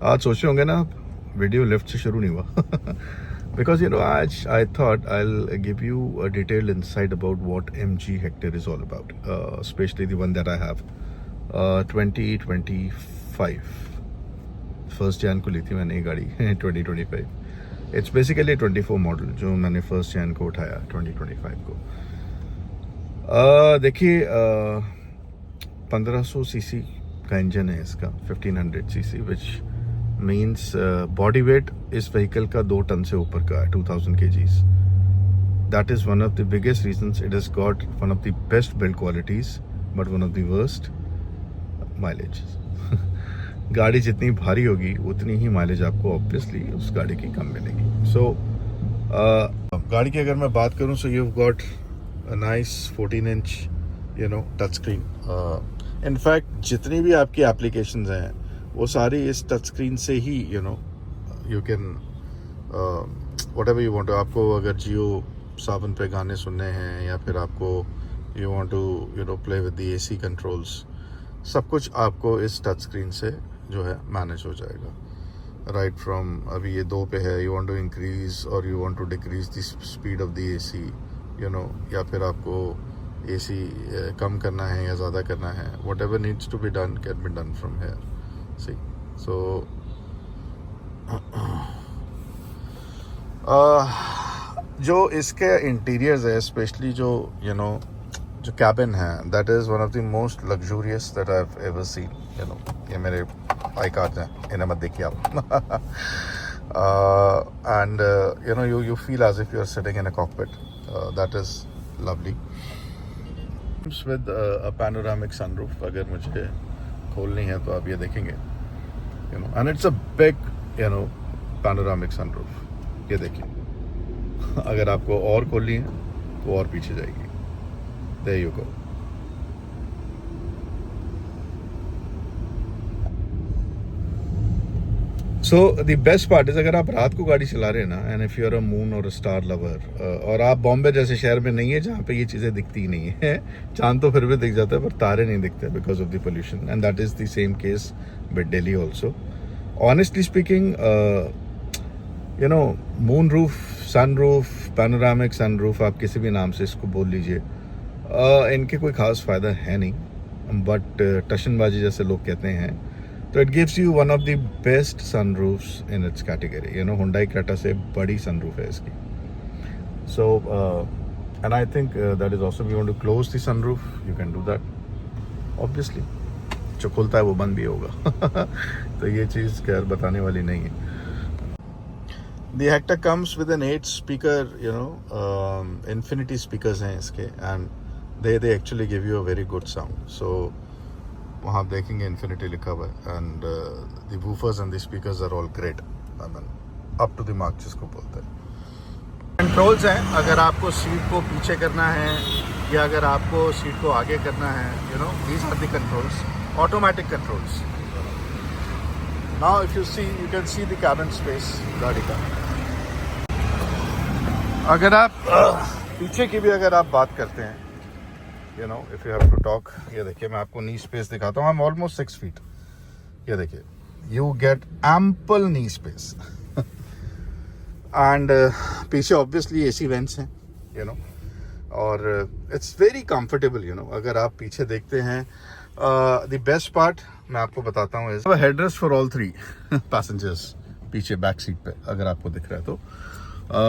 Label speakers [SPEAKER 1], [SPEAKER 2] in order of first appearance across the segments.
[SPEAKER 1] आज सोच रहे होंगे ना आप, वीडियो लेफ्ट से शुरू नहीं हुआ because आज I thought I'll give you a detailed insight about what MG Hector is all about, especially the one that I have, 2025 first Jan को ली थी मैंने ये गाड़ी 2025। इट्स बेसिकली 24 मॉडल जो मैंने फर्स्ट जैन को उठाया 2025 को। देखिए 1500 सीसी का इंजन है इसका, 1500 CC, which means body weight इस व्हीकल का 2 टन से ऊपर का है, 2000 kgs। That is one of the biggest reasons it has got one of the best build qualities but one of the worst mileage. गाड़ी जितनी भारी होगी उतनी ही माइलेज आपको ऑब्वियसली उस गाड़ी की कम मिलेगी। सो गाड़ी की अगर मैं बात करूं, so you got a nice 14 inch touch screen. In fact जितनी भी आपकी एप्लीकेशंस हैं वो सारी इस टच स्क्रीन से ही you can whatever you want. आपको अगर जियो सावन पे गाने सुनने हैं या फिर आपको you want to play with the AC controls, सब कुछ आपको इस टच स्क्रीन से जो है मैनेज हो जाएगा। राइट फ्रॉम अभी ये 2 पे है, यू वांट टू इंक्रीज और you want to decrease the speed of the AC, या फिर आपको एसी कम करना है या ज़्यादा करना है, whatever needs to be done can be done from here. See so जो इसके इंटीरियर्स है, स्पेशली जो जो कैबिन है, that is one of the most luxurious that I have ever seen. ये मेरे आई कार्ड्स हैं, इन्हें मत देखिए आप। And you feel as if you are sitting in a cockpit. That is lovely. With a panoramic sunroof, अगर मुझे खोलनी है तो आप ये देखेंगे, and it's a big panoramic sunroof. ये देखिए, अगर आपको और खोलनी है तो और पीछे जाएगी। There you go. So the best part is, अगर आप रात को गाड़ी चला रहे हैं ना, and if you are a moon और अ स्टार लवर, और आप बॉम्बे जैसे शहर में नहीं है जहाँ पे ये चीज़ें दिखती ही नहीं है। चांद तो फिर भी दिख जाता है पर तारे नहीं दिखते because of the pollution, and that is the same case with Delhi also. Honestly speaking, moon roof, sun roof, panoramic sun roof, आप किसी भी नाम से इसको बोल लीजिए, इनके कोई ख़ास फ़ायदा है नहीं, बट टशनबाजी जैसे लोग कहते हैं। तो it gives you one of the best sunroofs in its category. Hyundai Creta से बड़ी सनरूफ है इसकी। So and I think that is also, you want to close the sunroof, you can do that obviously. जो खुलता है वो बंद भी होगा तो ये चीज़ खैर बताने वाली नहीं है। The Hector comes with an 8 speaker, infinity speakers हैं इसके, and they actually give you a very good sound. So वहाँ आप देखेंगे इन्फिनिटी लिखा हुआ है, and the woofers and the speakers are all great, I mean up to the mark जिसको बोलते हैं। कंट्रोल्स हैं, अगर आपको सीट को पीछे करना है या अगर आपको सीट को आगे करना है, these are the controls, automatic controls. Now if you see, you can see the cabin space गाड़ी का। अगर आप पीछे की भी अगर आप बात करते हैं, if you have to talk, ये देखिए मैं आपको नी स्पेस दिखाता हूँ। I'm almost 6 feet. ये देखिए, you get ample knee space. And पीछे obviously AC vents हैं, और it's very comfortable, अगर आप पीछे देखते हैं। The best part मैं आपको बताता हूँ is headrest for all 3 passengers पीछे बैक सीट पे, अगर आपको दिख रहा है तो।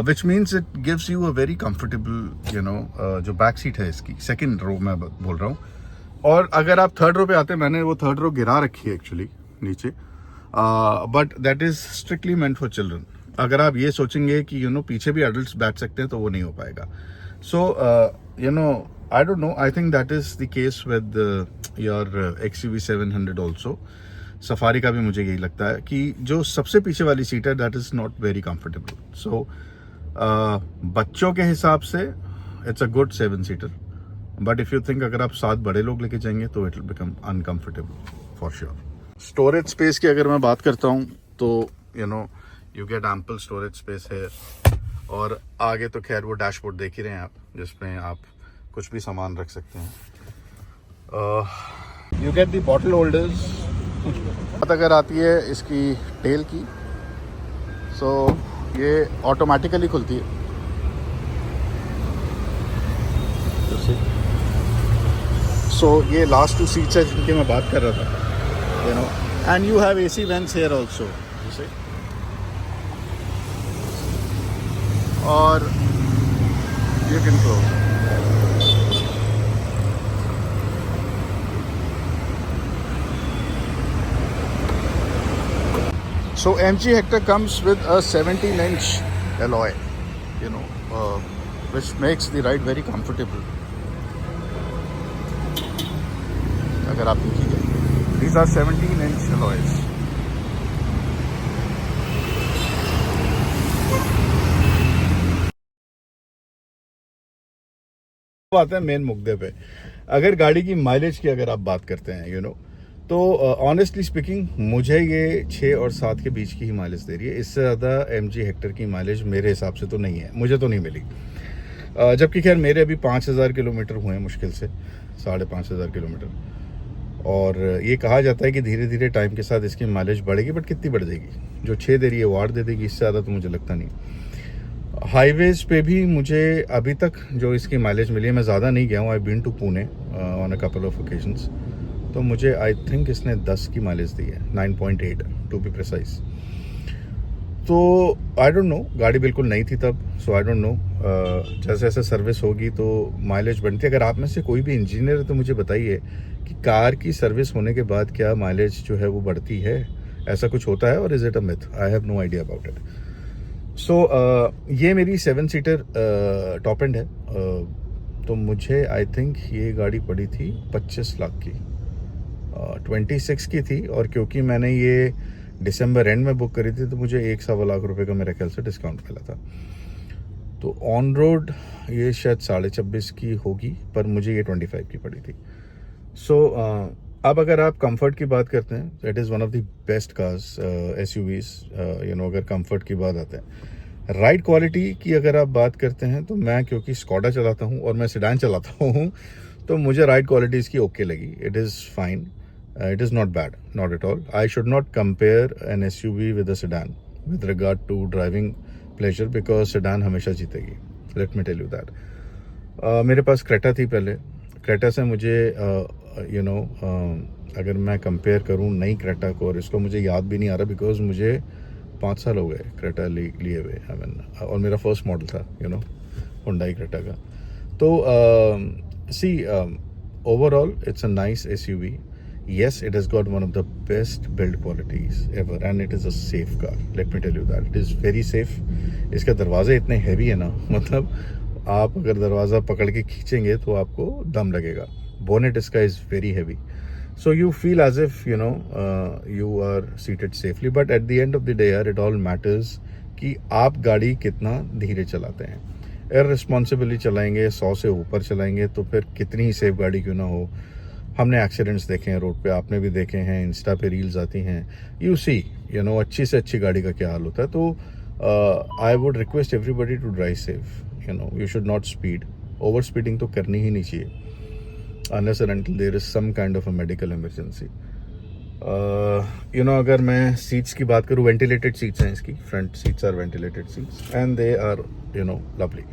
[SPEAKER 1] Which means it gives you a very comfortable जो बैक सीट है इसकी, सेकंड रो मैं बोल रहा हूँ। और अगर आप थर्ड रो पे आते हैं, मैंने वो थर्ड रो गिरा रखी है एक्चुअली नीचे, but that is strictly meant for children. अगर आप ये सोचेंगे कि पीछे भी एडल्ट्स बैठ सकते हैं तो वो नहीं हो पाएगा। So I don't know, I think that is the case with your XUV 700 also. Safari का भी मुझे यही लगता है कि जो सबसे पीछे वाली सीट है that is not very comfortable. So बच्चों के हिसाब से it's a good 7 seater, but if you think अगर आप 7 बड़े लोग लेके जाएंगे तो it will become uncomfortable for sure. Storage space की अगर मैं बात करता हूँ तो you get ample storage space है, और आगे तो खैर वो डैशबोर्ड देख ही रहे हैं आप, जिसमें आप कुछ भी सामान रख सकते हैं। You get the bottle holders बात अगर आती है इसकी टेल की, सो ये ऑटोमेटिकली खुलती है। सो ये लास्ट 2 सीट्स है जिनकी मैं बात कर रहा था, you know, and you have AC vents here also, you see, और you can close. So MG Hector comes with a 17-inch alloy, you know, which makes the ride very comfortable. अगर आप देखिए, these are 17-inch alloys. बात है main मुद्दे पे, अगर गाड़ी की माइलेज की अगर आप बात करते हैं, यू नो, तो ऑनेस्टली स्पीकिंग मुझे ये 6 और 7 के बीच की ही माइलेज दे रही है। इससे ज़्यादा MG हेक्टर की माइलेज मेरे हिसाब से तो नहीं है, मुझे तो नहीं मिली। जबकि खैर मेरे अभी 5000 किलोमीटर हुए हैं, मुश्किल से 5500 किलोमीटर, और ये कहा जाता है कि धीरे धीरे टाइम के साथ इसकी माइलेज बढ़ेगी, बट कितनी बढ़ जाएगी? जो 6 दे रही है वो 8 दे देगी, इससे ज़्यादा तो मुझे लगता नहीं। हाईवेज़ पे भी मुझे अभी तक जो इसकी माइलेज मिली है, मैं ज़्यादा नहीं गया हूँ, I been to Pune on a couple of occasions, तो मुझे आई थिंक इसने 10 की माइलेज दी है, 9.8 टू बी प्रिसाइज। तो आई डोंट नो, गाड़ी बिल्कुल नहीं थी तब, सो आई डोंट नो, जैसे जैसे सर्विस होगी तो माइलेज बढ़ती है। अगर आप में से कोई भी इंजीनियर है तो मुझे बताइए कि कार की सर्विस होने के बाद क्या माइलेज जो है वो बढ़ती है, ऐसा कुछ होता है, और is it a myth? I have no idea about it. So ये मेरी 7 सीटर टॉप एंड है, तो मुझे आई थिंक ये गाड़ी पड़ी थी 25 लाख की, 26 की थी, और क्योंकि मैंने ये दिसंबर एंड में बुक करी थी तो मुझे 1.25 लाख रुपए का मेरे ख्याल से डिस्काउंट मिला था। तो ऑन रोड ये शायद 26.5 की होगी, पर मुझे ये 25 की पड़ी थी। सो अब अगर आप कंफर्ट की बात करते हैं, that is one of the best cars, SUVs, you know, अगर कंफर्ट की बात आते हैं। राइड क्वालिटी की अगर आप बात करते हैं, तो मैं क्योंकि स्कॉडा चलाता हूँ और मैं सेडान चलाता हूँ, तो मुझे राइड क्वालिटी इसकी ओके लगी। It is fine, it is not bad, not at all. I should not compare an SUV with a sedan with regard to driving pleasure, because sedan हमेशा जीतेगी, let me tell you that. मेरे पास Creta थी पहले, Creta से मुझे you know, अगर मैं compare करूँ नई क्रेटा को और इसको, मुझे याद भी नहीं आ रहा, बिकॉज मुझे 5 साल हो गए क्रेटा लिए हुए, आई मीन, और मेरा फर्स्ट मॉडल था, यू नो, हुंडई क्रेटा का। तो see, overall it's a nice SUV. Yes, it has got one of the best build qualities ever, and it is a safe car. Let me tell you that. It is very safe. इसके दरवाजे इतने heavy है ना, मतलब आप अगर दरवाज़ा पकड़ के खींचेंगे तो आपको दम लगेगा। बोनेट इसका is very heavy, so you feel as if, you know, you are seated safely. But at the end of the day यार, it all matters कि आप गाड़ी कितना धीरे चलाते हैं। इररिस्पॉन्सिबली चलाएंगे, 100 से ऊपर चलाएंगे, तो फिर कितनी ही सेफ गाड़ी क्यों ना हो। हमने एक्सीडेंट्स देखे हैं रोड पे, आपने भी देखे हैं, इंस्टा पे रील्स आती हैं, यू सी, यू नो, अच्छी से अच्छी गाड़ी का क्या हाल होता है। तो I would request everybody to drive safe, you know, you should not speed. Over speeding तो करनी ही नहीं चाहिए unless and until there is some kind of a medical emergency. You know, अगर मैं सीट्स की बात करूँ, वेंटिलेटेड सीट्स हैं इसकी, front seats are ventilated seats and they are, you know, lovely.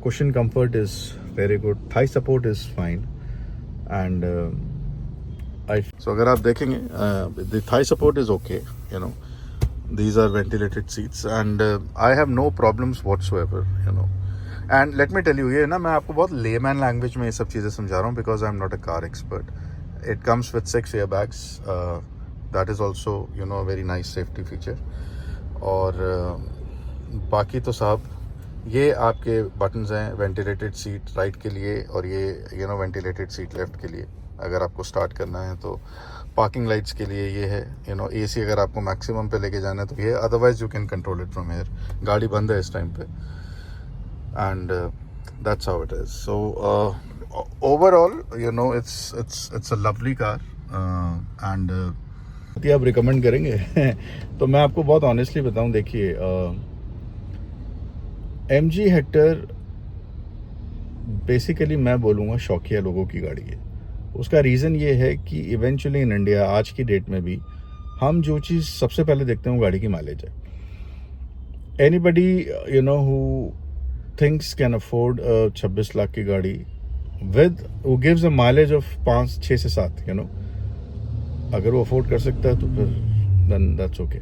[SPEAKER 1] Cushion comfort is very good, thigh support is fine, and so अगर आप देखेंगे, the thigh support is okay, you know, these are ventilated seats and I have no problems whatsoever, you know, and let me tell you, ये ना मैं आपको बहुत layman language में ये सब चीज़ें समझा रहा हूँ, because I'm not a car expert. It comes with 6 airbags, that is also, you know, a very nice safety feature, और बाकी तो साहब ये आपके बटन्स हैं, वेंटिलेटेड सीट राइट के लिए, और ये, you know, ventilated seat left के लिए अगर आपको स्टार्ट करना है। तो पार्किंग लाइट्स के लिए ये है, यू नो, AC अगर आपको मैक्सिमम पे लेके जाना है तो ये, otherwise you can control it from here. गाड़ी बंद है इस टाइम पे, and that's how it is. So overall, you know, it's a lovely car, and आप रिकमेंड करेंगे तो मैं आपको बहुत ऑनेस्टली बताऊं, देखिए, MG हेक्टर बेसिकली मैं बोलूँगा शौकिया लोगों की गाड़ी है, उसका रीज़न ये है कि इवेंचुअली इन इंडिया आज की डेट में भी हम जो चीज़ सबसे पहले देखते हैं वो गाड़ी की माइलेज है. Anybody who thinks can afford 26 lakh की गाड़ी विद वो गिव्स अ माइलेज ऑफ 5 6 से 7, अगर वो अफोर्ड कर सकता है तो फिर then that's okay.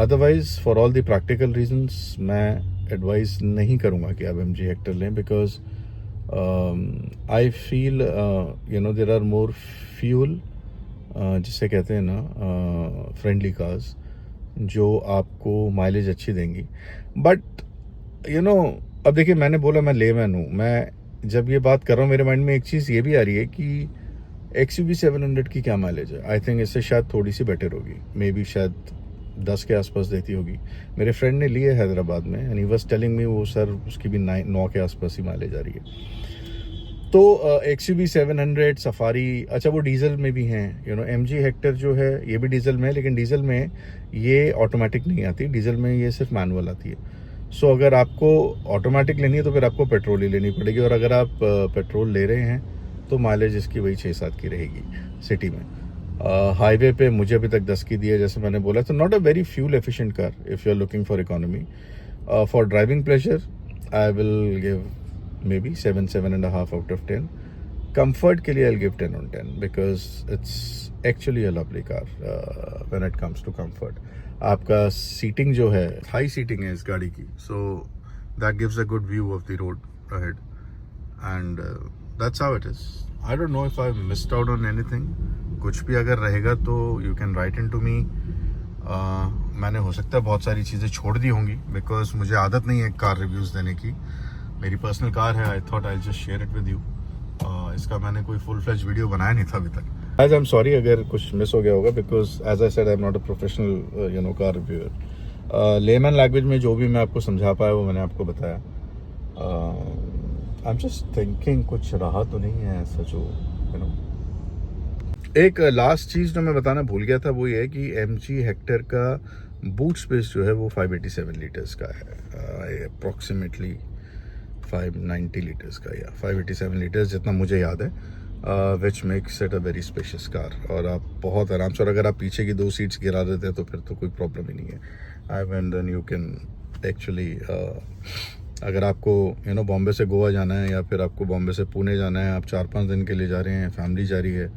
[SPEAKER 1] Otherwise for all the practical reasons मैं एडवाइस नहीं करूँगा कि आप MG हेक्टर लें, because I feel there are more fuel जिसे कहते हैं ना फ्रेंडली कार्स जो आपको माइलेज अच्छी देंगी. बट अब देखिए, मैंने बोला मैं लेमैन हूँ. मैं जब ये बात कर रहा हूँ मेरे माइंड में एक चीज़ ये भी आ रही है कि XUV 700 की क्या माइलेज है. आई थिंक इससे शायद थोड़ी सी बेटर होगी, मे बी शायद 10 के आसपास देती होगी. मेरे फ्रेंड ने लिए हैदराबाद में and he was telling me वो सर उसकी भी 9 के आसपास ही माइलेज आ रही है. तो XUV 700 सफारी, अच्छा वो डीजल में भी हैं. MG हेक्टर जो है ये भी डीजल में है, लेकिन डीजल में ये ऑटोमेटिक नहीं आती, डीजल में ये सिर्फ मैनुअल आती है. सो अगर आपको ऑटोमेटिक लेनी है तो फिर आपको पेट्रोल ही लेनी पड़ेगी. और अगर आप पेट्रोल ले रहे हैं तो माइलेज इसकी वही 6-7 की रहेगी सिटी में. हाईवे पे मुझे अभी तक 10 की दी है, जैसे मैंने बोला. तो not a very fuel efficient car if you are looking for economy. For driving pleasure I will give maybe 7.5 out of 10. Comfort के लिए I will give 10 on 10 because it's actually a lovely car when it comes to comfort. आपका seating जो है high seating है इस गाड़ी की, so that gives a good view of the road ahead and that's how it is. I don't know if I've missed out on anything. कुछ भी अगर रहेगा तो you can write into me. मैंने हो सकता है बहुत सारी चीज़ें छोड़ दी होंगी बिकॉज मुझे आदत नहीं है कार रिव्यूज़ देने की. मेरी पर्सनल कार है. I thought I just share it with you. इसका मैंने कोई फुल फ्लेज वीडियो बनाया नहीं था अभी तक. आज आई एम सॉरी अगर कुछ मिस हो गया होगा because as I said I am not a professional car reviewer. Layman language में जो भी मैं आपको समझा पाया वो मैंने आपको बताया. आई एम जस्ट थिंकिंग कुछ रहा तो नहीं है ऐसा जो एक लास्ट चीज़ जो मैं बताना भूल गया था वो ये है कि MG हेक्टर का बूट स्पेस जो है वो 587 लीटर्स का है. अप्रॉक्सीमेटली 590 लीटर्स का या 587 लीटर्स जितना मुझे याद है, which makes it a very spacious car. और आप बहुत आराम से, और अगर आप पीछे की 2 सीट्स गिरा देते हैं तो फिर तो कोई प्रॉब्लम ही नहीं है. And then you can actually अगर आपको बॉम्बे से गोवा जाना है या फिर आपको बॉम्बे से पुणे जाना है, आप 4-5 दिन के लिए जा रहे हैं, फैमिली जा रही है,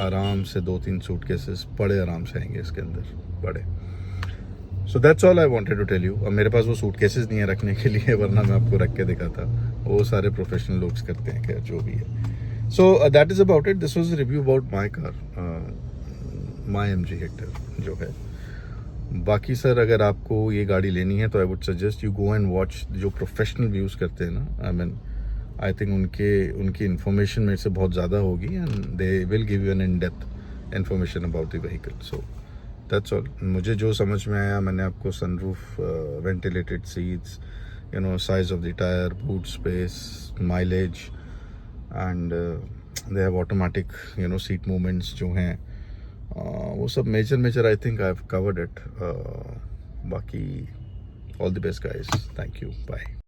[SPEAKER 1] आराम से 2-3 सूटकेसेस बड़े आराम से आएंगे इसके अंदर बड़े. So that's all I wanted to tell you. अब मेरे पास वो सूटकेसेस नहीं है रखने के लिए, वरना मैं आपको रख के दिखाता. वो सारे प्रोफेशनल लोग करते हैं, खैर जो भी है. So that is about it. This was review about my car, my MG Hector जो है. बाकी सर अगर आपको ये गाड़ी लेनी है तो I would suggest you go and watch जो प्रोफेशनल व्यूज़ करते हैं ना. आई थिंक उनकी इन्फॉर्मेशन मेरे से बहुत ज़्यादा होगी and they will give you an in depth information about the vehicle. So that's all. मुझे जो समझ में आया मैंने आपको sunroof, ventilated seats, size of the tyre, boot space, mileage and they have automatic seat movements जो हैं, वो सब major I think I have covered it. बाकी all the best guys. Thank you. Bye.